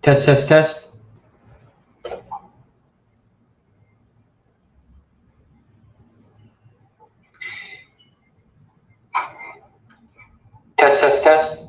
Test, test, test. Test, test, test.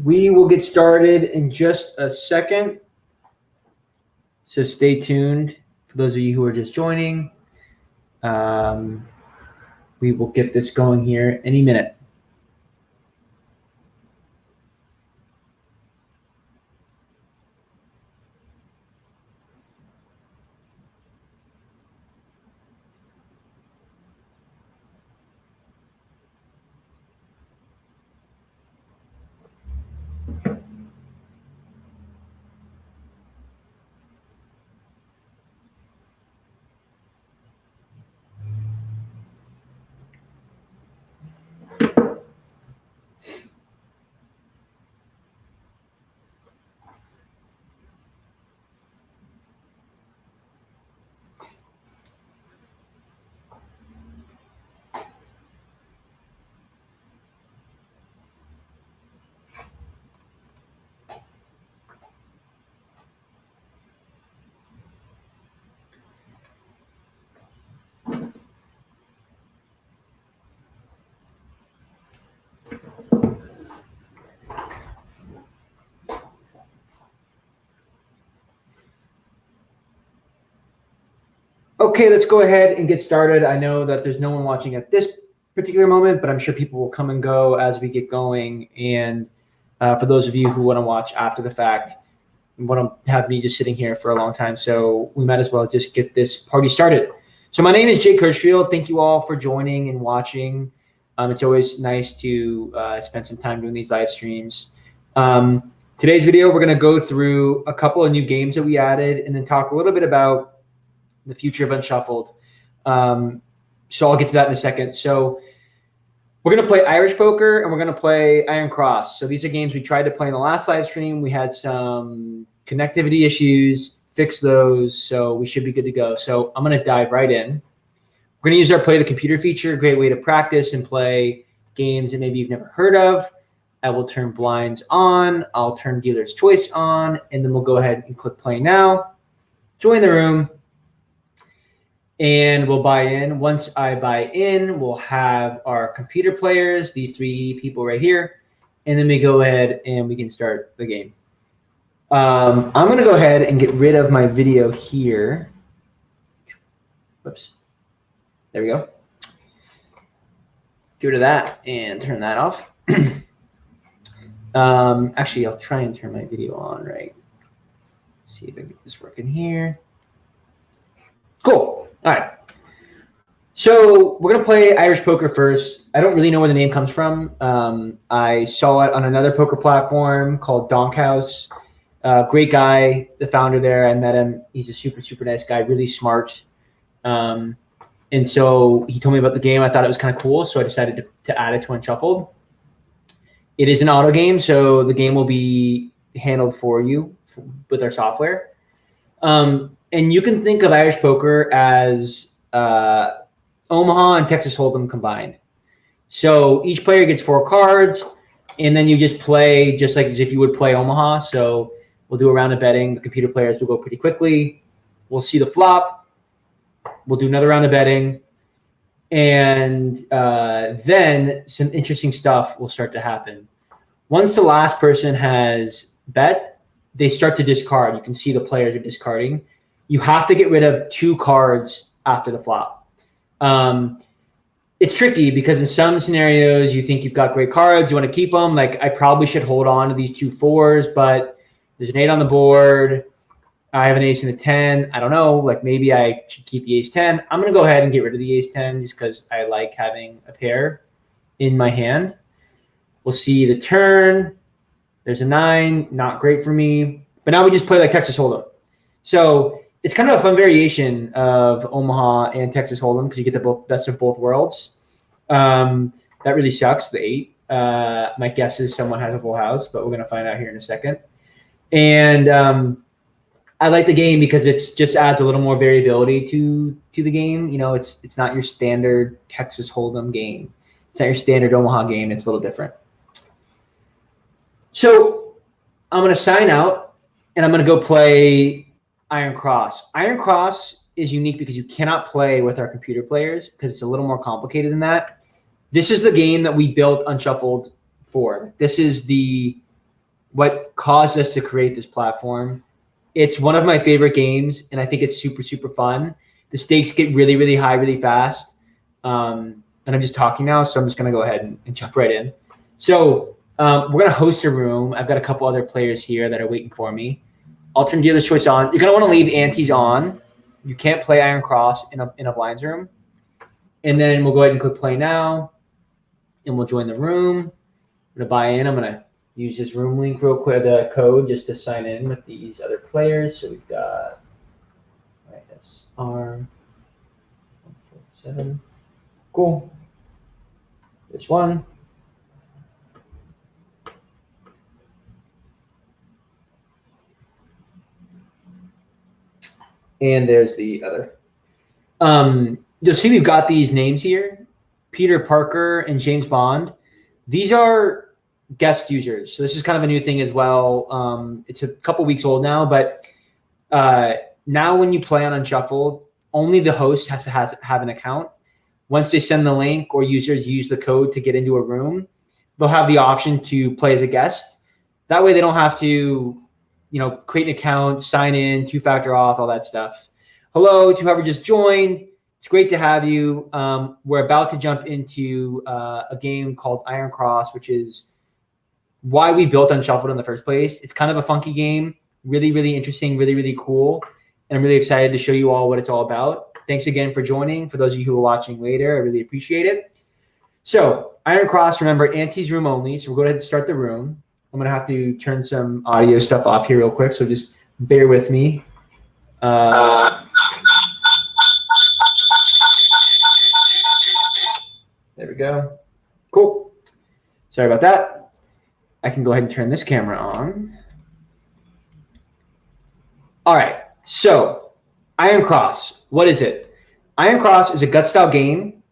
We will get started in just a second. So stay tuned for those of you who are just joining. We will get this going here any minute. Okay, let's go ahead and get started. I know that there's no one watching at this particular moment, but I'm sure people will come and go as we get going. And for those of you who want to watch after the fact, want to have me just sitting here for a long time. So we might as well just get this party started. So my name is Jake Hershfield. Thank you all for joining and watching. It's always nice to spend some time doing these live streams. Today's video, we're going to go through a couple of new games that we added and then talk a little bit about the future of Unshuffled. So I'll get to that in a second. So we're going to play Irish Poker and we're going to play Iron Cross. So these are games we tried to play in the last live stream. We had some connectivity issues, fix those, so we should be good to go. So I'm going to dive right in. We're going to use our Play the Computer feature, a great way to practice and play games that maybe you've never heard of. I will turn blinds on. I'll turn dealer's choice on, and then we'll go ahead and click play now. Join the room. And we'll buy in. Once I buy in, we'll have our computer players, these three people right here. And then we go ahead and we can start the game. I'm going to go ahead and get rid of my video here. Whoops. There we go. Get rid of that and turn that off. Actually, I'll try and turn my video on, right? See if I can get this working here. Cool. All right. So we're going to play Irish Poker first. I don't really know where the name comes from. I saw it on another poker platform called Donk House. Great guy, the founder there. I met him. He's a super, super nice guy, really smart. And And so he told me about the game. I thought it was kind of cool, so I decided to add it to Unshuffled. It is an auto game, so the game will be handled for you with our software. And you can think of Irish poker as Omaha and Texas Hold'em combined. So each player gets 4 cards, and then you just play just like as if you would play Omaha. So we'll do a round of betting. The computer players will go pretty quickly. We'll see the flop. We'll do another round of betting. And then some interesting stuff will start to happen. Once the last person has bet, they start to discard. You can see the players are discarding. You have to get rid of 2 cards after the flop. It's tricky because in some scenarios you think you've got great cards, you want to keep them. Like I probably should hold on to these 2 4s, but there's an 8 on the board. I have an ace and a 10. I don't know. Like maybe I should keep the ace 10. I'm going to go ahead and get rid of the ace 10 just because I like having a pair in my hand. We'll see the turn. There's a 9. Not great for me. But now we just play like Texas Hold'em. So it's kind of a fun variation of Omaha and Texas Hold'em because you get the best of both worlds. That really sucks, the 8. My guess is someone has a full house, but we're going to find out here in a second. And I like the game because it just adds a little more variability to the game. You know, it's not your standard Texas Hold'em game. It's not your standard Omaha game. It's a little different. So I'm going to sign out, and I'm going to go play Iron Cross. Iron Cross is unique because you cannot play with our computer players because it's a little more complicated than that. This is the game that we built Unshuffled for. This is what caused us to create this platform. It's one of my favorite games, and I think it's super, super fun. The stakes get really, really high really fast. And I'm just talking now, so I'm just going to go ahead and jump right in. So we're going to host a room. I've got a couple other players here that are waiting for me. I'll turn dealer's choice on. You're going to want to leave antes on. You can't play Iron Cross in a blinds room. And then we'll go ahead and click play now, and we'll join the room. I'm going to buy in. I'm going to use this room link real quick, the code, just to sign in with these other players. So we've got, all right, that's R147. Cool. This one. And there's the other. You'll see we've got these names here, Peter Parker and James Bond. These are guest users. So this is kind of a new thing as well. It's a couple weeks old now, but now when you play on Unshuffled, only the host has to have an account. Once they send the link or users use the code to get into a room, they'll have the option to play as a guest. That way they don't have to, create an account, sign in, 2-factor auth, all that stuff. Hello to whoever just joined. It's great to have you. We're about to jump into a game called Iron Cross, which is why we built Unshuffled in the first place. It's kind of a funky game, really, really interesting, really, really cool. And I'm really excited to show you all what it's all about. Thanks again for joining. For those of you who are watching later, I really appreciate it. So Iron Cross, remember, antes room only. So we'll go ahead and start the room. I'm going to have to turn some audio stuff off here real quick, so just bear with me. There we go. Cool. Sorry about that. I can go ahead and turn this camera on. All right. So Iron Cross, what is it? Iron Cross is a gut-style game.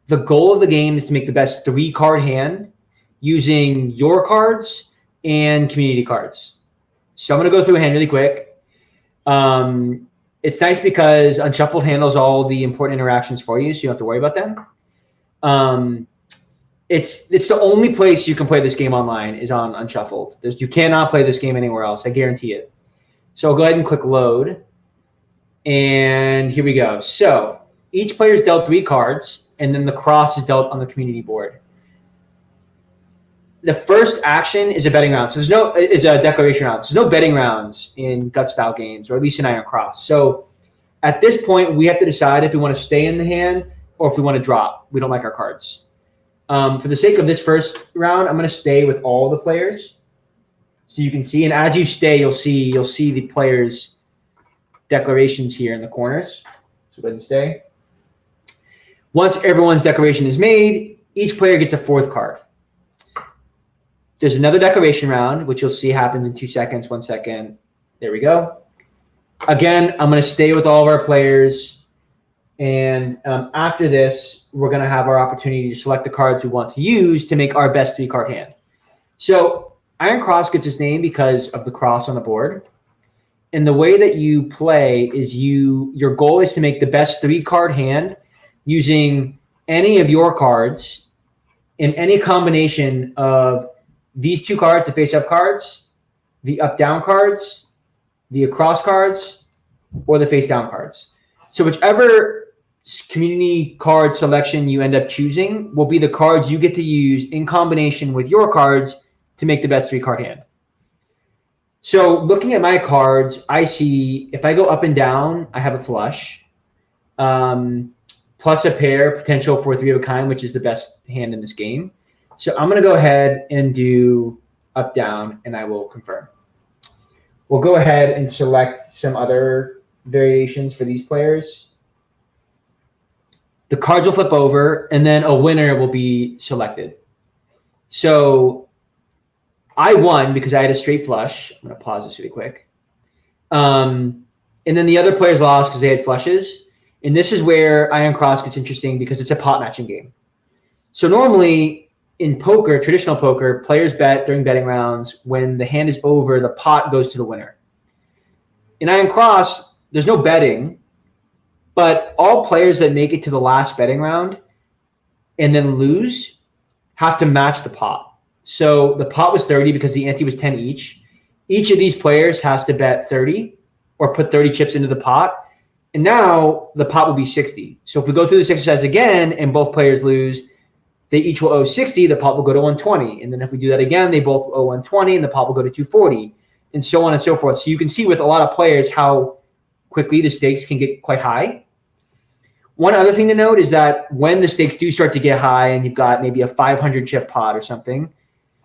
The goal of the game is to make the best 3-card hand using your cards and community cards. So I'm going to go through a hand really quick. It's nice because Unshuffled handles all the important interactions for you, so you don't have to worry about them. It's the only place you can play this game online is on Unshuffled. You cannot play this game anywhere else. I guarantee it. So I'll go ahead and click load. And here we go. So each player is dealt 3 cards, and then the cross is dealt on the community board. The first action is a betting round. So is a declaration round. So there's no betting rounds in gut style games, or at least in Iron Cross. So at this point, we have to decide if we want to stay in the hand or if we want to drop. We don't like our cards. For the sake of this first round, I'm going to stay with all the players, so you can see. And as you stay, you'll see the players' declarations here in the corners. So go ahead and stay. Once everyone's decoration is made, each player gets a 4th card. There's another decoration round, which you'll see happens in 2 seconds, 1 second. There we go. Again, I'm going to stay with all of our players. And after this, we're going to have our opportunity to select the cards we want to use to make our best 3-card hand. So Iron Cross gets its name because of the cross on the board. And the way that you play is your goal is to make the best 3-card hand using any of your cards in any combination of these 2 cards, the face-up cards, the up-down cards, the across cards, or the face-down cards. So whichever community card selection you end up choosing will be the cards you get to use in combination with your cards to make the best 3-card hand. So looking at my cards, I see if I go up and down, I have a flush, plus a pair, potential for 3 of a kind, which is the best hand in this game. So I'm going to go ahead and do up, down, and I will confirm. We'll go ahead and select some other variations for these players. The cards will flip over, and then a winner will be selected. So I won because I had a straight flush. I'm going to pause this really quick. And then the other players lost because they had flushes. And this is where Iron Cross gets interesting because it's a pot matching game. So normally in poker, traditional poker, players bet during betting rounds. When the hand is over, the pot goes to the winner. In Iron Cross, there's no betting, but all players that make it to the last betting round and then lose have to match the pot. So the pot was 30 because the ante was 10 each. Each of these players has to bet 30 or put 30 chips into the pot. And now the pot will be 60. So if we go through this exercise again and both players lose, they each will owe 60, the pot will go to 120. And then if we do that again, they both owe 120 and the pot will go to 240 and so on and so forth. So you can see with a lot of players how quickly the stakes can get quite high. One other thing to note is that when the stakes do start to get high and you've got maybe a 500 chip pot or something,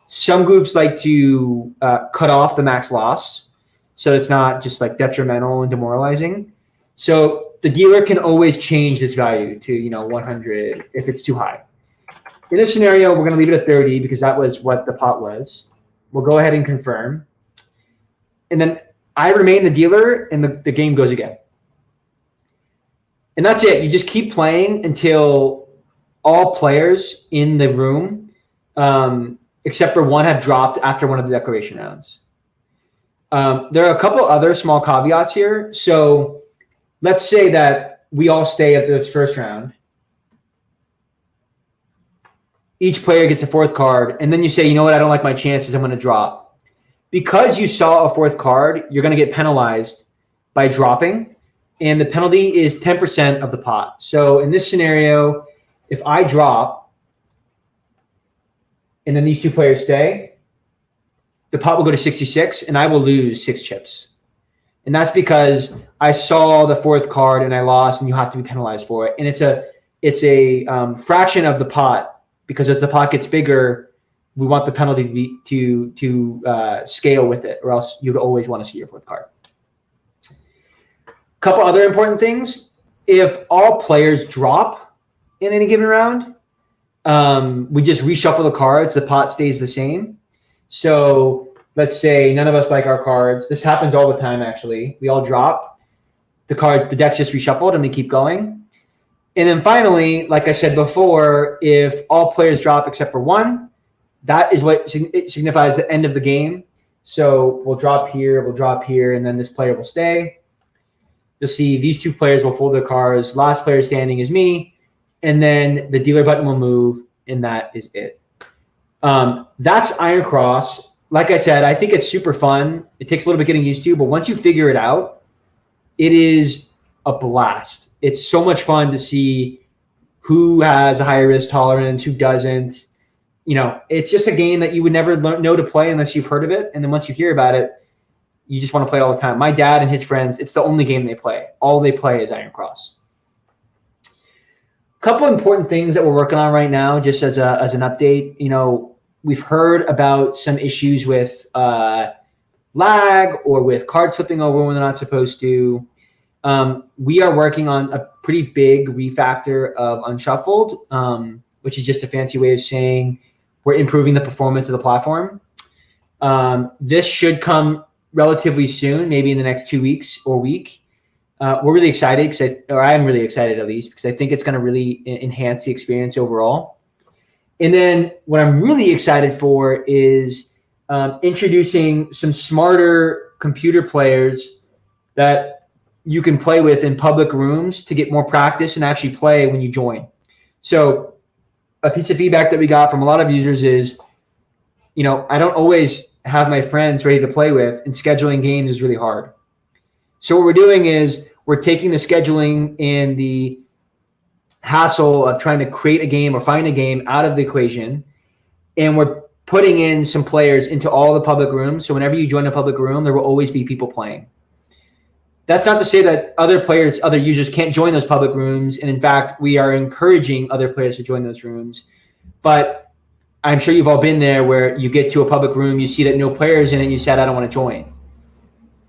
some groups like to cut off the max loss so it's not just like detrimental and demoralizing. So the dealer can always change this value to 100 if it's too high. In this scenario, we're going to leave it at 30 because that was what the pot was. We'll go ahead and confirm. And then I remain the dealer and the game goes again. And that's it. You just keep playing until all players in the room, except for one, have dropped after one of the declaration rounds. There are a couple other small caveats here. So let's say that we all stay at this first round. Each player gets a 4th card, and then you say, you know what, I don't like my chances, I'm going to drop. Because you saw a 4th card, you're going to get penalized by dropping, and the penalty is 10% of the pot. So in this scenario, if I drop, and then these 2 players stay, the pot will go to 66, and I will lose 6 chips. And that's because I saw the 4th card, and I lost, and you have to be penalized for it. And it's a fraction of the pot. Because as the pot gets bigger, we want the penalty to scale with it, or else you'd always want to see your 4th card. A couple other important things. If all players drop in any given round, we just reshuffle the cards. The pot stays the same. So let's say none of us like our cards. This happens all the time, actually. We all drop. The deck's just reshuffled, and we keep going. And then finally, like I said before, if all players drop except for one, that is what it signifies the end of the game. So we'll drop here, and then this player will stay. You'll see these 2 players will fold their cards. Last player standing is me. And then the dealer button will move, and that is it. That's Iron Cross. Like I said, I think it's super fun. It takes a little bit getting used to, but once you figure it out, it is a blast. It's so much fun to see who has a higher risk tolerance, who doesn't. It's just a game that you would never know to play unless you've heard of it. And then once you hear about it, you just want to play it all the time. My dad and his friends, it's the only game they play. All they play is Iron Cross. A couple important things that we're working on right now, just as an update. We've heard about some issues with lag or with cards flipping over when they're not supposed to. We are working on pretty big refactor of Unshuffled, which is just a fancy way of saying we're improving the performance of the platform. This should come relatively soon, maybe in the next 2 weeks or week. We're really excited, I'm really excited at least, because I think it's going to really enhance the experience overall. And then what I'm really excited for is introducing some smarter computer players that you can play with in public rooms to get more practice and actually play when you join. So a piece of feedback that we got from a lot of users is, I don't always have my friends ready to play with, and scheduling games is really hard. So what we're doing is we're taking the scheduling and the hassle of trying to create a game or find a game out of the equation, and we're putting in some players into all the public rooms. So whenever you join a public room, there will always be people playing. That's not to say that other users can't join those public rooms. And in fact, we are encouraging other players to join those rooms. But I'm sure you've all been there where you get to a public room, you see that no players in it, and you said, I don't want to join.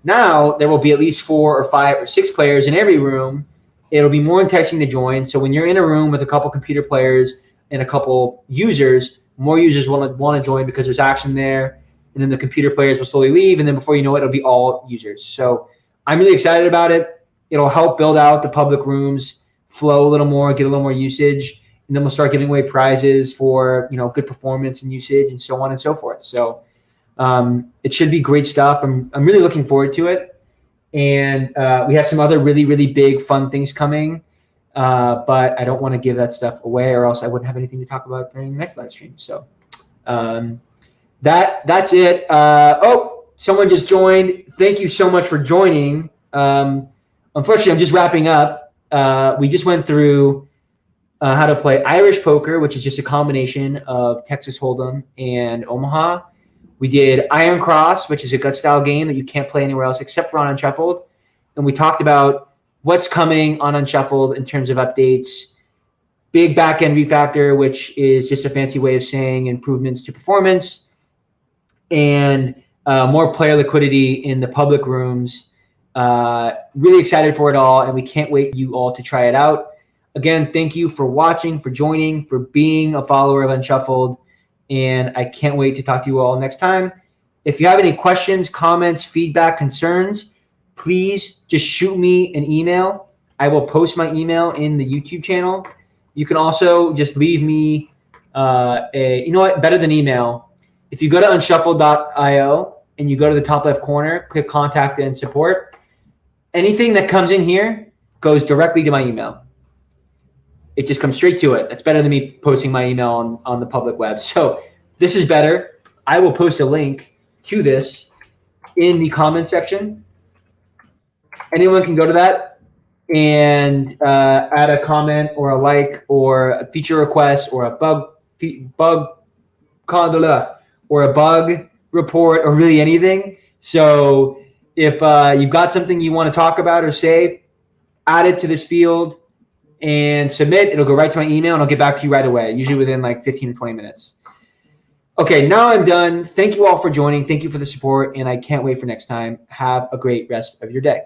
Now there will be at least 4 or 5 or 6 players in every room. It'll be more enticing to join. So when you're in a room with a couple computer players and a couple users, more users want to join because there's action there. And then the computer players will slowly leave. And then before you know it, it'll be all users. So I'm really excited about it. It'll help build out the public rooms flow a little more, get a little more usage. And then we'll start giving away prizes for, good performance and usage and so on and so forth. So it should be great stuff. I'm really looking forward to it. And we have some other really, really big fun things coming. But I don't want to give that stuff away, or else I wouldn't have anything to talk about during the next live stream. So that's it. Someone just joined. Thank you so much for joining. Unfortunately, I'm just wrapping up. We just went through how to play Irish poker, which is just a combination of Texas Hold'em and Omaha. We did Iron Cross, which is a gut style game that you can't play anywhere else except for on Unshuffled. And we talked about what's coming on Unshuffled in terms of updates. Big back-end refactor, which is just a fancy way of saying improvements to performance. And more player liquidity in the public rooms. Really excited for it all, and we can't wait for you all to try it out. Again, thank you for watching, for joining, for being a follower of Unshuffled, and I can't wait to talk to you all next time. If you have any questions, comments, feedback, concerns, please just shoot me an email. I will post my email in the YouTube channel. You can also just leave me better than email. If you go to unshuffled.io and you go to the top left corner, click contact and support, anything that comes in here goes directly to my email. It just comes straight to it. That's better than me posting my email on the public web. So this is better. I will post a link to this in the comment section. Anyone can go to that and add a comment or a like or a feature request or a bug or a bug report or really anything. So if you've got something you want to talk about or say, add it to this field and submit. It'll go right to my email, and I'll get back to you right away, usually within like 15 to 20 minutes. Okay, now I'm done. Thank you all for joining. Thank you for the support, and I can't wait for next time. Have a great rest of your day.